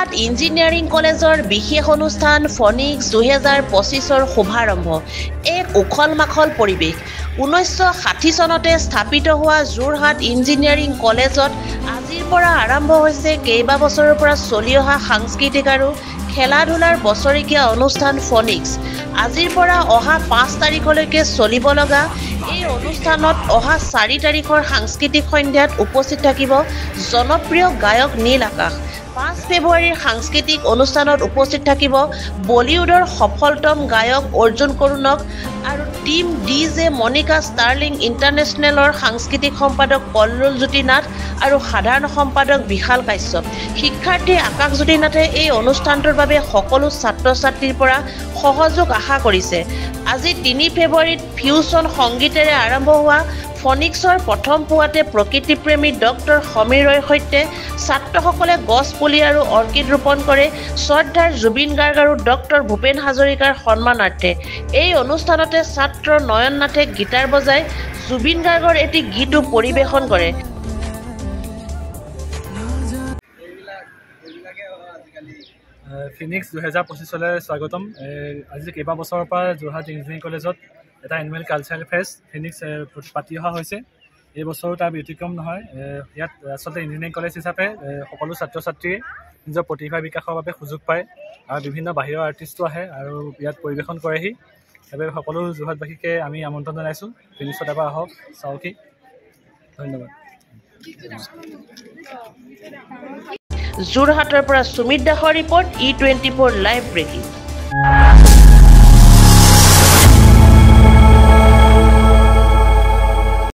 Jorhat engineering কলেজৰ বিশেষ অনুষ্ঠান ফনিক্স 2025ৰ শুভাৰম্ভ এক উখল মাখল পৰিৱেশ 1960 চনতে স্থাপিত হোৱা যোৰহাট ইঞ্জিনিয়াৰিং কলেজত আজিৰ পৰা আৰম্ভ হৈছে কেইবা বছৰৰ পৰা চলি অহা সাংস্কৃতিক আৰু খেলা ধূলাৰ বছৰীয়া অনুষ্ঠান ফনিক্স আজিৰ পৰা অহা 5 তাৰিখলৈকে চলিব লগা এই অনুষ্ঠানত অহা 4 তাৰিখৰ সাংস্কৃতিক সন্ধ্যাত উপস্থিত থাকিব জনপ্ৰিয় গায়ক নীল আকাশ 5 ফেব্ৰুৱাৰীৰ সাংস্কৃতিক অনুষ্ঠানত উপস্থিত থাকিব বলিউডৰ সফলতম গায়ক অৰ্জুন কৰোণক আৰু টিম ডিজে মনিকা ষ্টাৰ্লিং ইণ্টাৰনেশ্যনেলৰ সাংস্কৃতিক সম্পাদক কল্লোল জ্যোতিনাথ আৰু সাধাৰণ সম্পাদক বিশাল কাশ্যপ শিক্ষাৰ্থী আকাশ জ্যোতিনাথে এই অনুষ্ঠানটোৰ বাবে সকলো ছাত্ৰ-ছাত্ৰীৰ পৰা সহযোগ আশা কৰিছে আজি 3 ফেব্ৰুৱাৰীত ফিউজন সংগীতেৰে আৰম্ভ হোৱা ফনিক্সৰ প্ৰথম পুৱাতে প্ৰকৃতিপ্ৰেমী ডক্টৰ সমীৰ ৰয়ৰ সৈতে ছাত্ৰসকলে গছ পুলি আৰু অৰ্কিড ৰোপণ কৰে শ্ৰদ্ধাৰ জুবিন গাৰ্গ আৰু ডক্টৰ ভূপেন হাজৰিকাৰ সন্মানাৰ্থে এই অনুষ্ঠানতে ছাত্ৰ নয়ন নাথে গীটাৰ বজাই জুবিন গাৰ্গৰ এটি গীতো পৰিৱেশন কৰে ফিনিক্স 2025লৈ স্বাগতম আজি কেইবা বছৰৰ পৰা যোৰহাট ইঞ্জিনিয়াৰিং কলেজত এটা এনুৱেল কালচাৰেল ফেষ্ট ফিনিক্স পাতি অহা হৈছে এই বছৰো তাৰ ব্যতিক্ৰম নহয় ইয়াত আচলতে ইঞ্জিনিয়াৰিং কলেজ হিচাপে সকলো ছাত্ৰ ছাত্ৰীয়ে নিজৰ প্ৰতিভা বিকাশৰ বাবে সুযোগ পায় আৰু বিভিন্ন বাহিৰৰ আৰ্টিষ্টো আহে আৰু ইয়াত পৰিৱেশন কৰেহি সেইবাবে সকলো যোৰহাটবাসীকে আমি আমন্ত্ৰণ জনাইছোঁ ফিনিক্সত এবাৰ আহক চাওকহি ধন্যবাদ যোৰহাটৰ পৰা সুমিত দাসৰ ৰিপৰ্ট E24 লাইভ ব্ৰেকিং